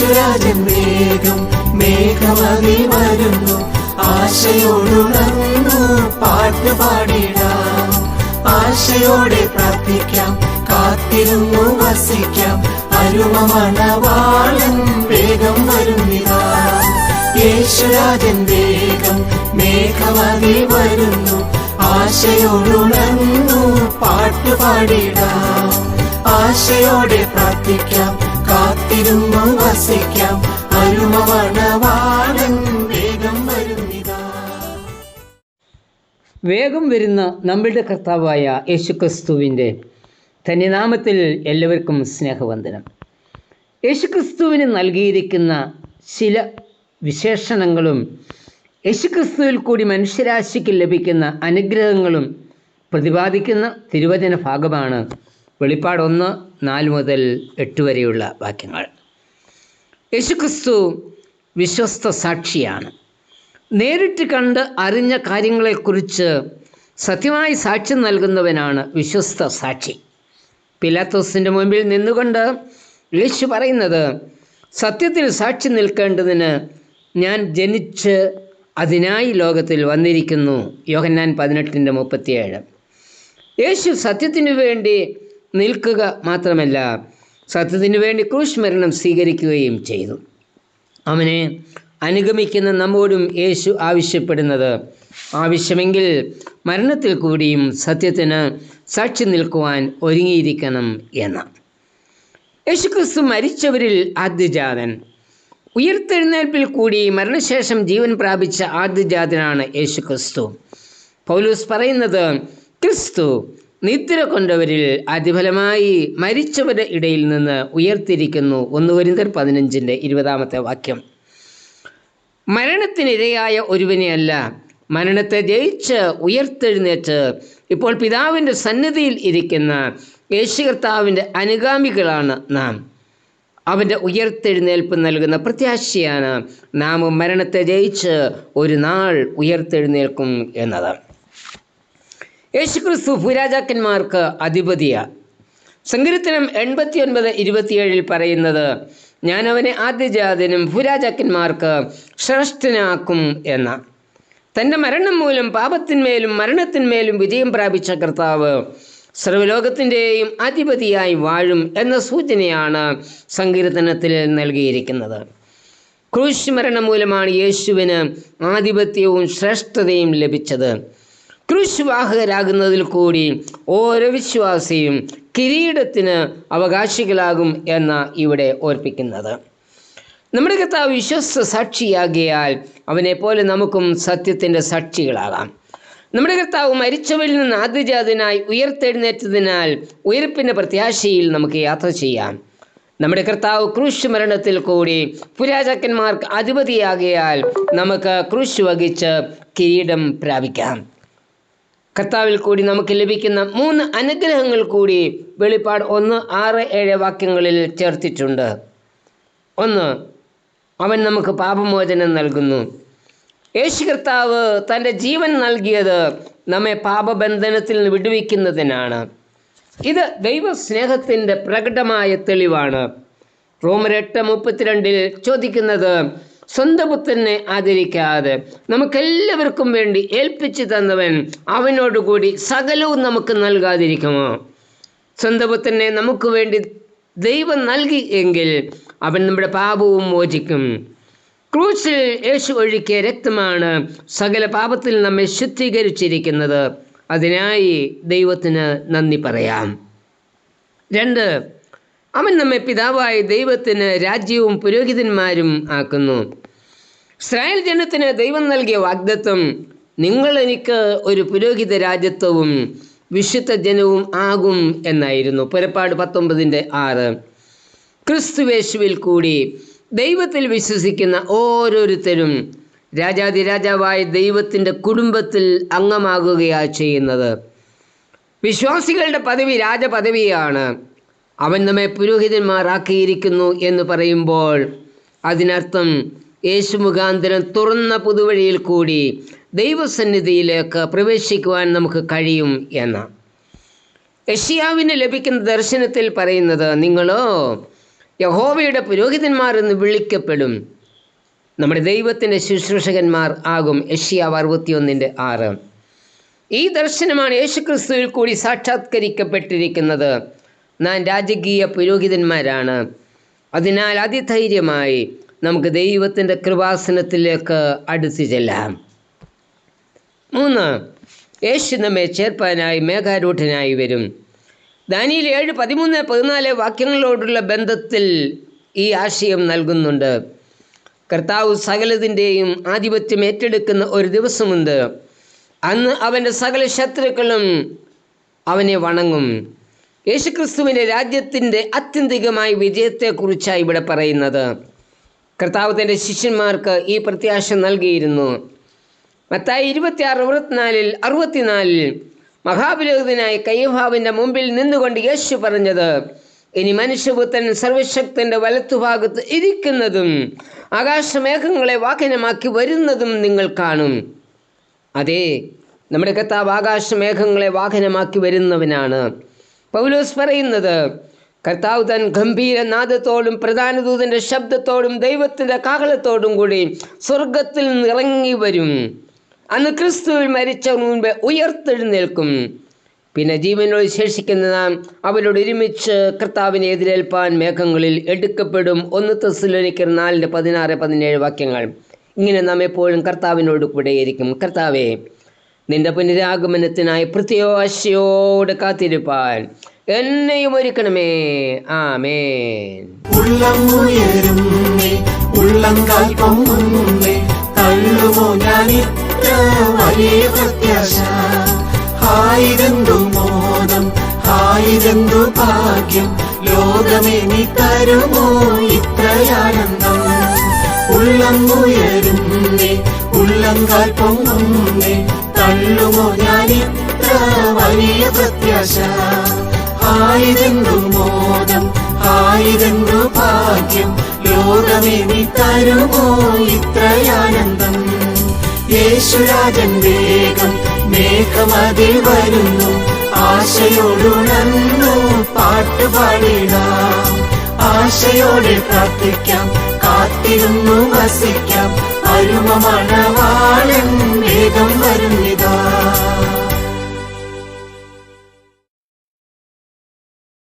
യേശുരാജൻ വേഗം മേഘമതി വരുന്നു. ആശയോടുണർന്നു പാട്ടുപാടിടാം, ആശയോടെ പ്രാർത്ഥിക്കാം, കാത്തിരുന്നു വസിക്കാം. അരുമ മണവാളൻ വേഗം വരുന്നിതാ. യേശുരാജൻ വേഗം മേഘമതി വരുന്നു. ആശയോടുണർന്നു പാട്ടുപാടിടാം, ആശയോടെ പ്രാർത്ഥിക്കാം, കാത്തിരുന്നു വസിക്കാം. അരുമ മണവാളൻ വേഗം വരുന്നിതാ. വേഗം വരുന്ന നമ്മളുടെ കർത്താവായ യേശുക്രിസ്തുവിൻ്റെ ധന്യനാമത്തിൽ എല്ലാവർക്കും സ്നേഹവന്ദനം. യേശുക്രിസ്തുവിന് നൽകിയിരിക്കുന്ന ചില വിശേഷണങ്ങളും യേശുക്രിസ്തുവിൽ കൂടി മനുഷ്യരാശിക്ക് ലഭിക്കുന്ന അനുഗ്രഹങ്ങളും പ്രതിപാദിക്കുന്ന തിരുവചന ഭാഗമാണ് വെളിപ്പാട് 1:4 മുതൽ 8 വരെയുള്ള വാക്യങ്ങൾ. യേശുക്രിസ്തു വിശ്വസ്ത സാക്ഷിയാണ്. നേരിട്ട് കണ്ട് അറിഞ്ഞ കാര്യങ്ങളെക്കുറിച്ച് സത്യമായി സാക്ഷ്യം നൽകുന്നവനാണ് വിശ്വസ്ത സാക്ഷി. പിലാത്തോസിൻ്റെ മുമ്പിൽ നിന്നുകൊണ്ട് യേശു പറയുന്നത്, സത്യത്തിൽ സാക്ഷി നിൽക്കേണ്ടതിന് ഞാൻ ജനിച്ച് അതിനായി ലോകത്തിൽ വന്നിരിക്കുന്നു. യോഹന്നാൻ 18:37. യേശു സത്യത്തിനു വേണ്ടി നിൽക്കുക മാത്രമല്ല, സത്യത്തിനു വേണ്ടി ക്രൂശ് മരണം സ്വീകരിക്കുകയും ചെയ്തു. അവനെ അനുഗമിക്കുന്ന നമ്മോടും യേശു ആവശ്യപ്പെടുന്നത്, ആവശ്യമെങ്കിൽ മരണത്തിൽ കൂടിയും സത്യത്തിന് സാക്ഷി നിൽക്കുവാൻ ഒരുങ്ങിയിരിക്കണം എന്ന്. യേശുക്രിസ്തു മരിച്ചവരിൽ ആദ്യജാതൻ. ഉയർത്തെഴുന്നേൽപ്പിൽ കൂടി മരണശേഷം ജീവൻ പ്രാപിച്ച ആദ്യജാതനാണ് യേശുക്രിസ്തു. പൗലോസ് പറയുന്നത്, ക്രിസ്തു നിദ്ര കൊണ്ടവരിൽ ആദ്യഫലമായി മരിച്ചവരുടെ ഇടയിൽ നിന്ന് ഉയർത്തിരിക്കുന്നു. 1 കൊരിന്ത്യർ 15:20 മരണത്തിനിരയായ ഒരുവനെയല്ല, മരണത്തെ ജയിച്ച് ഉയർത്തെഴുന്നേറ്റ് ഇപ്പോൾ പിതാവിൻ്റെ സന്നിധിയിൽ ഇരിക്കുന്ന യേശു കർത്താവിൻ്റെ അനുഗാമികളാണ് നാം. അവൻ്റെ ഉയർത്തെഴുന്നേൽപ്പ് നൽകുന്ന പ്രത്യാശയാണ് നാം മരണത്തെ ജയിച്ച് ഒരു നാൾ ഉയർത്തെഴുന്നേൽക്കും എന്നത്. യേശുക്രിസ്തു ഭൂരാജാക്കന്മാർക്ക് അധിപതിയാണ്. സങ്കീർത്തനം 89:27 പറയുന്നത്, ഞാൻ അവനെ ആദ്യജാതനും ഭൂരാജാക്കന്മാർക്ക് ശ്രേഷ്ഠനാക്കും എന്ന. തൻ്റെ മരണം മൂലം പാപത്തിന്മേലും മരണത്തിന്മേലും വിജയം പ്രാപിച്ച കർത്താവ് സർവ്വലോകത്തിൻ്റെയും അധിപതിയായി വാഴും എന്ന സൂചനയാണ് സങ്കീർത്തനത്തിൽ നൽകിയിരിക്കുന്നത്. ക്രൂശ് മരണം മൂലമാണ് യേശുവിന് ആധിപത്യവും ശ്രേഷ്ഠതയും ലഭിച്ചത്. ക്രൂശ് വാഹകരാകുന്നതിൽ കൂടി ഓരോ വിശ്വാസിയും കിരീടത്തിന് അവകാശികളാകും എന്ന ഇവിടെ ഓർപ്പിക്കുന്നത്. നമ്മുടെ കർത്താവ് വിശ്വസ്ത സാക്ഷിയാകിയാൽ അവനെപ്പോലെ നമുക്കും സത്യത്തിൻ്റെ സാക്ഷികളാകാം. നമ്മുടെ കർത്താവ് മരിച്ചവരിൽ നിന്ന് ആദ്യജാതനായി ഉയർത്തെഴുന്നേറ്റതിനാൽ ഉയർപ്പിൻ്റെ പ്രത്യാശയിൽ നമുക്ക് യാത്ര ചെയ്യാം. നമ്മുടെ കർത്താവ് ക്രൂശ് മരണത്തിൽ കൂടി പുരാജാക്കന്മാർക്ക് അധിപതിയാകിയാൽ നമുക്ക് ക്രൂശ് വഹിച്ച് കിരീടം പ്രാപിക്കാം. കർത്താവിൽ കൂടി നമുക്ക് ലഭിക്കുന്ന 3 അനുഗ്രഹങ്ങൾ കൂടി വെളിപ്പാട് 1:6-7 വാക്യങ്ങളിൽ ചേർത്തിട്ടുണ്ട്. 1. അവൻ നമുക്ക് പാപമോചനം നൽകുന്നു. യേശു കർത്താവ് തൻ്റെ ജീവൻ നൽകിയത് നമ്മെ പാപബന്ധനത്തിൽ നിന്ന് വിടുവിക്കുന്നതിനാണ്. ഇത് ദൈവസ്നേഹത്തിൻ്റെ പ്രകടമായ തെളിവാണ്. റോമർ 8:32 ചോദിക്കുന്നത്, സ്വന്തം പുത്രനെ ആദരിക്കാതെ നമുക്കെല്ലാവർക്കും വേണ്ടി ഏൽപ്പിച്ചു തന്നവൻ അവനോടുകൂടി സകലവും നമുക്ക് നൽകാതിരിക്കുമോ? സ്വന്തം പുത്രനെ നമുക്ക് വേണ്ടി ദൈവം നൽകി എങ്കിൽ അവൻ നമ്മുടെ പാപവും മോചിക്കും. ക്രൂശിൽ യേശു ഒഴുക്കിയ രക്തമാണ് സകല പാപത്തിൽ നമ്മെ ശുദ്ധീകരിച്ചിരിക്കുന്നത്. അതിനായി ദൈവത്തിന് നന്ദി പറയാം. 2. അവൻ നമ്മെ പിതാവായ ദൈവത്തിന് രാജ്യവും പുരോഹിതന്മാരും ആക്കുന്നു. ഇസ്രായേൽ ജനത്തിന് ദൈവം നൽകിയ വാഗ്ദത്തം, നിങ്ങൾ എനിക്ക് ഒരു പുരോഹിത രാജ്യത്വവും വിശുദ്ധ ജനവും ആകും എന്നായിരുന്നു. പുറപ്പാട് 19:6. ക്രിസ്തുവേശുവിൽ കൂടി ദൈവത്തിൽ വിശ്വസിക്കുന്ന ഓരോരുത്തരും രാജാതിരാജാവായ ദൈവത്തിൻ്റെ കുടുംബത്തിൽ അംഗമാകുകയാണ് ചെയ്യുന്നത്. വിശ്വാസികളുടെ പദവി രാജപദവിയാണ്. അവൻ നമ്മെ പുരോഹിതന്മാരാക്കിയിരിക്കുന്നു എന്ന് പറയുമ്പോൾ അതിനർത്ഥം യേശു മുഖാന്തരം തുറന്ന പുതുവഴിയിൽ കൂടി ദൈവസന്നിധിയിലേക്ക് പ്രവേശിക്കുവാൻ നമുക്ക് കഴിയും എന്ന്. യെശയ്യാവിന് ലഭിക്കുന്ന ദർശനത്തിൽ പറയുന്നത്, നിങ്ങളോ യഹോവയുടെ പുരോഹിതന്മാർ എന്ന് വിളിക്കപ്പെടും. നമ്മുടെ ദൈവത്തിൻ്റെ ശുശ്രൂഷകന്മാർ ആകും. യെശയ്യാവ് 61:6. ഈ ദർശനമാണ് യേശുക്രിസ്തുവിൽ കൂടി സാക്ഷാത്കരിക്കപ്പെട്ടിരിക്കുന്നത്. നാം രാജകീയ പുരോഹിതന്മാരാണ്. അതിനാൽ അതിധൈര്യമായി നമുക്ക് ദൈവത്തിൻ്റെ കൃപാസനത്തിലേക്ക് അടുത്തു ചെല്ലാം. 3. യേശു നമ്മെ ചേർപ്പാനായി മേഘാരൂഢനായി വരും. ദാനിയേൽ 7:13-14 വാക്യങ്ങളോടുള്ള ബന്ധത്തിൽ ഈ ആശയം നൽകുന്നുണ്ട്. കർത്താവ് സകലതിൻ്റെയും ആധിപത്യം ഏറ്റെടുക്കുന്ന ഒരു ദിവസമുണ്ട്. അന്ന് അവൻ്റെ സകല ശത്രുക്കളും അവനെ വണങ്ങും. യേശുക്രിസ്തുവിൻ്റെ രാജ്യത്തിൻ്റെ ആത്യന്തികമായ വിജയത്തെക്കുറിച്ചാണ് ഇവിടെ പറയുന്നത്. കർത്താവ് തൻ്റെ ശിഷ്യന്മാർക്ക് ഈ പ്രത്യാശ നൽകിയിരുന്നു. മത്തായി 26:64 മഹാപുരോഹിതനായ കയ്യഫാവിൻ്റെ മുമ്പിൽ നിന്നുകൊണ്ട് യേശു പറഞ്ഞത്, ഇനി മനുഷ്യപുത്രൻ സർവശക്തൻ്റെ വലത്തുഭാഗത്ത് ഇരിക്കുന്നതും ആകാശമേഘങ്ങളെ വാഹനമാക്കി വരുന്നതും നിങ്ങൾ കാണും. അതെ, നമ്മുടെ കർത്താവ് ആകാശമേഘങ്ങളെ വാഹനമാക്കി വരുന്നവനാണ്. പൗലോസ് പറയുന്നത്, കർത്താവ് തൻ ഗംഭീരനാദത്തോടും പ്രധാന ദൂതൻ്റെ ശബ്ദത്തോടും ദൈവത്തിൻ്റെ കാഹളത്തോടും കൂടി സ്വർഗത്തിൽ നിറങ്ങി വരും. അന്ന് ക്രിസ്തുവിൽ മരിച്ചവർ മുൻപ് ഉയർത്തെഴുന്നേൽക്കും. പിന്നെ ജീവനോട് ശേഷിക്കുന്ന നാം അവരോട് ഒരുമിച്ച് കർത്താവിനെ എതിരേൽപ്പാൻ മേഘങ്ങളിൽ എടുക്കപ്പെടും. 1 തെസ്സലോനിക്കർ 4:16-17 വാക്യങ്ങൾ. ഇങ്ങനെ നാം എപ്പോഴും കർത്താവിനോട് കൂടെയിരിക്കും. കർത്താവേ, നിന്റെ പുനരാഗമനത്തിനായി പ്രത്യാശയോടെ കാത്തിരിപ്പാൻ എന്നെയും ഒരുക്കണമേ. ആമേൻ. തള്ളുമോ ഞാൻ ഇത്ര വലിയ പ്രത്യാശ? ഹായിരെന്തു മോദം, ഹായിരെന്തു ഭാഗ്യം, ലോകമേ നീ തരുമോ ഇത്രയാനന്ദം? ഉള്ളം ഉയരുന്നേ, ഉള്ളങ്കാൽ പൊങ്ങുന്നേ, തള്ളുമോ ഞാൻ ഇത്ര വലിയ പ്രത്യാശ? ഹായിരെന്തു മോദം, ഹായിരെന്തു ഭാഗ്യം, ലോകമേ നീ തരുമോ ഇത്രയാനന്ദം? യേശുരാജൻ വേഗം മേഘമതിൽ വരുന്നു, ആശയോടുണർന്നു പാട്ടുപാടിടാം. ആശയോടെ പ്രാർത്ഥിക്കാം, കാത്തിരുന്നു വസിക്കാം, അരുമ മണവാളൻ വേഗം വരുന്നിതാ.